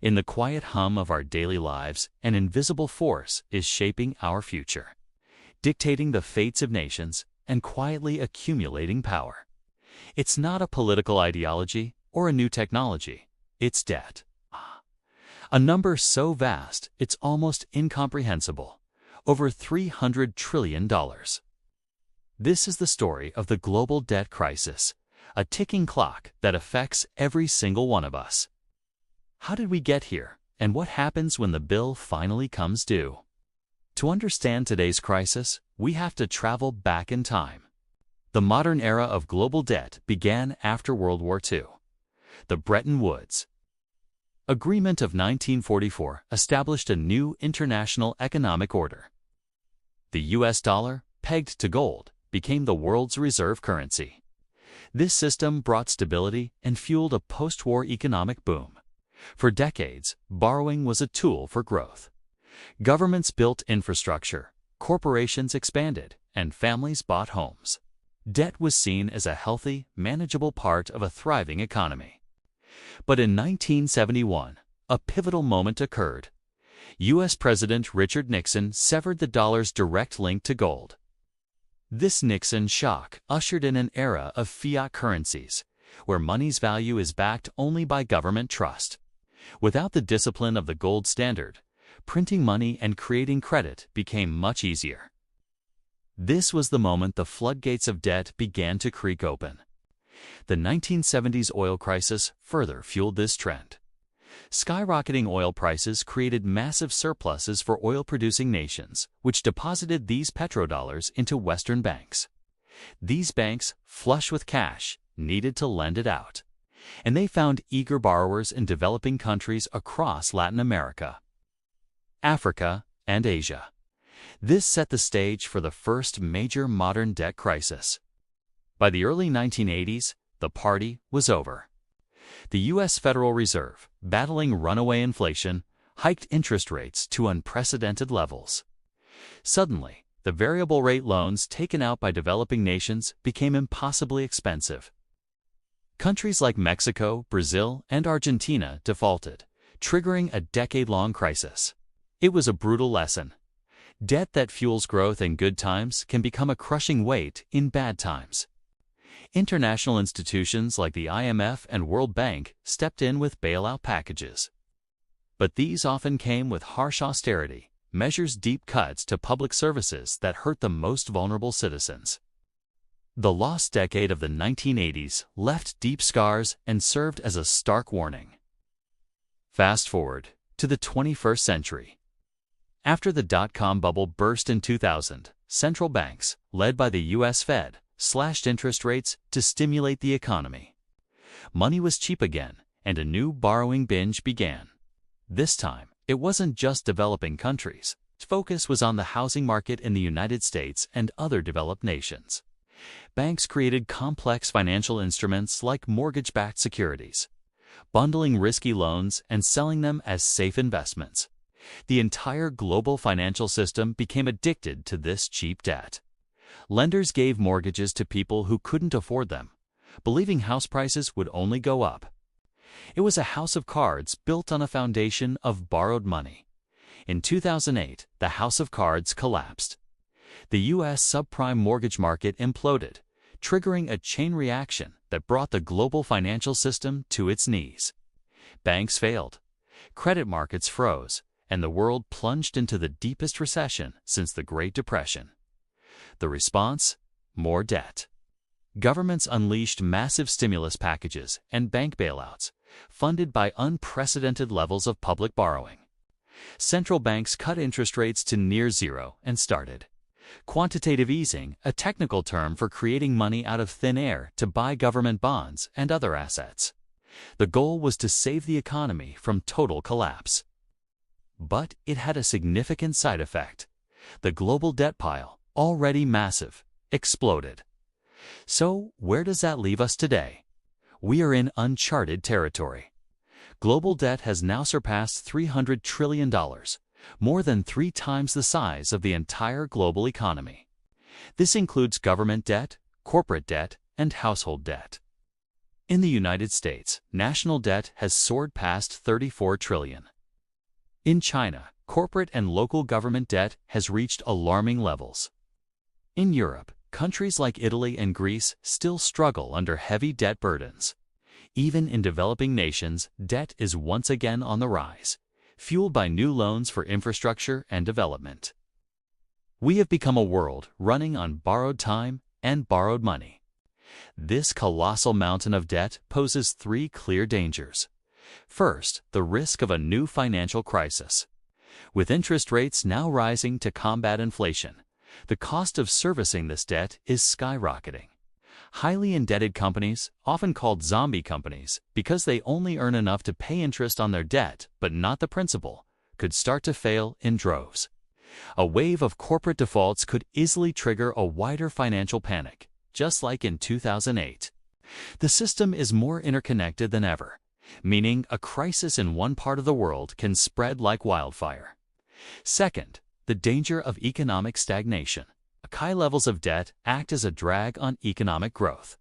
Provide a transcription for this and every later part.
In the quiet hum of our daily lives, an invisible force is shaping our future, dictating the fates of nations and quietly accumulating power. It's not a political ideology or a new technology, it's debt. A number so vast it's almost incomprehensible, over $300 trillion. This is the story of the global debt crisis, a ticking clock that affects every single one of us. How did we get here, and what happens when the bill finally comes due? To understand today's crisis, we have to travel back in time. The modern era of global debt began after World War II. The Bretton Woods Agreement of 1944 established a new international economic order. The US dollar, pegged to gold, became the world's reserve currency. This system brought stability and fueled a post-war economic boom. For decades, borrowing was a tool for growth. Governments built infrastructure, corporations expanded, and families bought homes. Debt was seen as a healthy, manageable part of a thriving economy. But in 1971, a pivotal moment occurred. U.S. President Richard Nixon severed the dollar's direct link to gold. This Nixon shock ushered in an era of fiat currencies, where money's value is backed only by government trust. Without the discipline of the gold standard, printing money and creating credit became much easier. This was the moment the floodgates of debt began to creak open. The 1970s oil crisis further fueled this trend. Skyrocketing oil prices created massive surpluses for oil-producing nations, which deposited these petrodollars into Western banks. These banks, flush with cash, needed to lend it out, and they found eager borrowers in developing countries across Latin America, Africa, and Asia. This set the stage for the first major modern debt crisis. By the early 1980s, the party was over. The U.S. Federal Reserve, battling runaway inflation, hiked interest rates to unprecedented levels. Suddenly, the variable rate loans taken out by developing nations became impossibly expensive. Countries like Mexico, Brazil, and Argentina defaulted, triggering a decade-long crisis. It was a brutal lesson. Debt that fuels growth in good times can become a crushing weight in bad times. International institutions like the IMF and World Bank stepped in with bailout packages. But these often came with harsh austerity, measures deep cuts to public services that hurt the most vulnerable citizens. The lost decade of the 1980s left deep scars and served as a stark warning. Fast forward to the 21st century. After the dot-com bubble burst in 2000, central banks, led by the U.S. Fed, slashed interest rates to stimulate the economy. Money was cheap again, and a new borrowing binge began. This time, it wasn't just developing countries. Its focus was on the housing market in the United States and other developed nations. Banks created complex financial instruments like mortgage-backed securities, bundling risky loans and selling them as safe investments. The entire global financial system became addicted to this cheap debt. Lenders gave mortgages to people who couldn't afford them, believing house prices would only go up. It was a house of cards built on a foundation of borrowed money. In 2008, the house of cards collapsed. The U.S. subprime mortgage market imploded, triggering a chain reaction that brought the global financial system to its knees. Banks failed, credit markets froze, and the world plunged into the deepest recession since the Great Depression. The response? More debt. Governments unleashed massive stimulus packages and bank bailouts, funded by unprecedented levels of public borrowing. Central banks cut interest rates to near zero and started quantitative easing, a technical term for creating money out of thin air to buy government bonds and other assets. The goal was to save the economy from total collapse. But it had a significant side effect. The global debt pile, already massive, exploded. So, where does that leave us today? We are in uncharted territory. Global debt has now surpassed $300 trillion, more than 3 times the size of the entire global economy. This includes government debt, corporate debt, and household debt. In the United States, national debt has soared past 34 trillion. In China, corporate and local government debt has reached alarming levels. In Europe, countries like Italy and Greece still struggle under heavy debt burdens. Even in developing nations, debt is once again on the rise, fueled by new loans for infrastructure and development. We have become a world running on borrowed time and borrowed money. This colossal mountain of debt poses three clear dangers. First, the risk of a new financial crisis. With interest rates now rising to combat inflation, the cost of servicing this debt is skyrocketing. Highly indebted companies, often called zombie companies because they only earn enough to pay interest on their debt but not the principal, could start to fail in droves. A wave of corporate defaults could easily trigger a wider financial panic, just like in 2008. The system is more interconnected than ever, meaning a crisis in one part of the world can spread like wildfire. Second, the danger of economic stagnation. High levels of debt act as a drag on economic growth.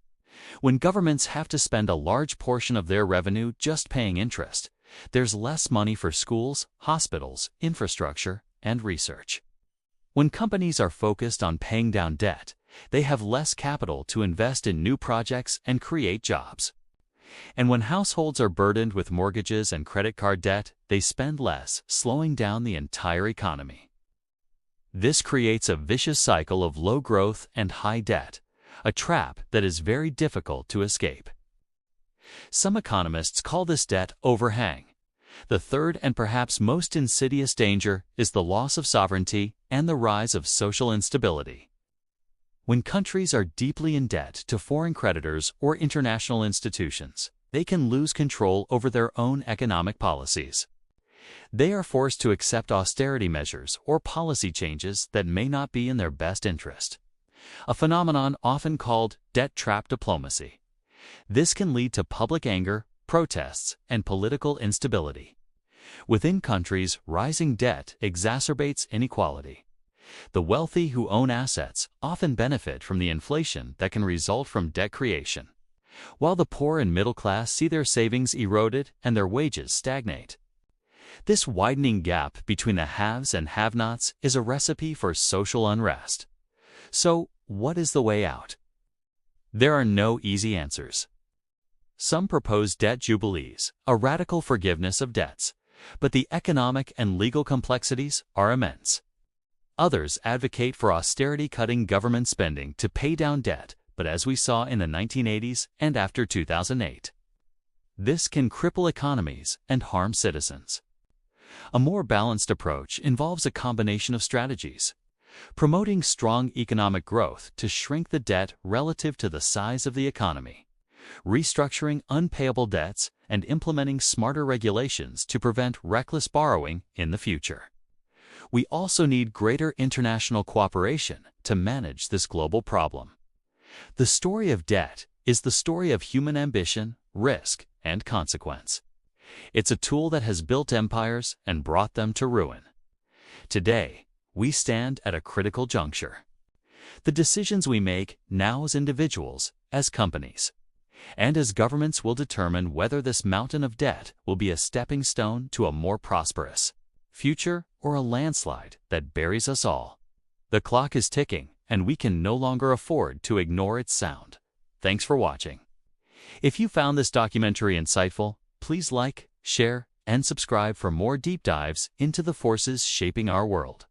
When governments have to spend a large portion of their revenue just paying interest, there's less money for schools, hospitals, infrastructure, and research. When companies are focused on paying down debt, they have less capital to invest in new projects and create jobs. And when households are burdened with mortgages and credit card debt, they spend less, slowing down the entire economy. This creates a vicious cycle of low growth and high debt, a trap that is very difficult to escape. Some economists call this debt overhang. The third and perhaps most insidious danger is the loss of sovereignty and the rise of social instability. When countries are deeply in debt to foreign creditors or international institutions, they can lose control over their own economic policies. They are forced to accept austerity measures or policy changes that may not be in their best interest, a phenomenon often called debt trap diplomacy. This can lead to public anger, protests, and political instability. Within countries, rising debt exacerbates inequality. The wealthy who own assets often benefit from the inflation that can result from debt creation, while the poor and middle class see their savings eroded and their wages stagnate. This widening gap between the haves and have-nots is a recipe for social unrest. So, what is the way out? There are no easy answers. Some propose debt jubilees, a radical forgiveness of debts, but the economic and legal complexities are immense. Others advocate for austerity-cutting government spending to pay down debt, but as we saw in the 1980s and after 2008, this can cripple economies and harm citizens. A more balanced approach involves a combination of strategies, promoting strong economic growth to shrink the debt relative to the size of the economy, restructuring unpayable debts, and implementing smarter regulations to prevent reckless borrowing in the future. We also need greater international cooperation to manage this global problem. The story of debt is the story of human ambition, risk, and consequence. It's a tool that has built empires and brought them to ruin. Today, we stand at a critical juncture. The decisions we make now as individuals, as companies, and as governments will determine whether this mountain of debt will be a stepping stone to a more prosperous future or a landslide that buries us all. The clock is ticking, and we can no longer afford to ignore its sound. Thanks for watching. If you found this documentary insightful, please like, share, and subscribe for more deep dives into the forces shaping our world.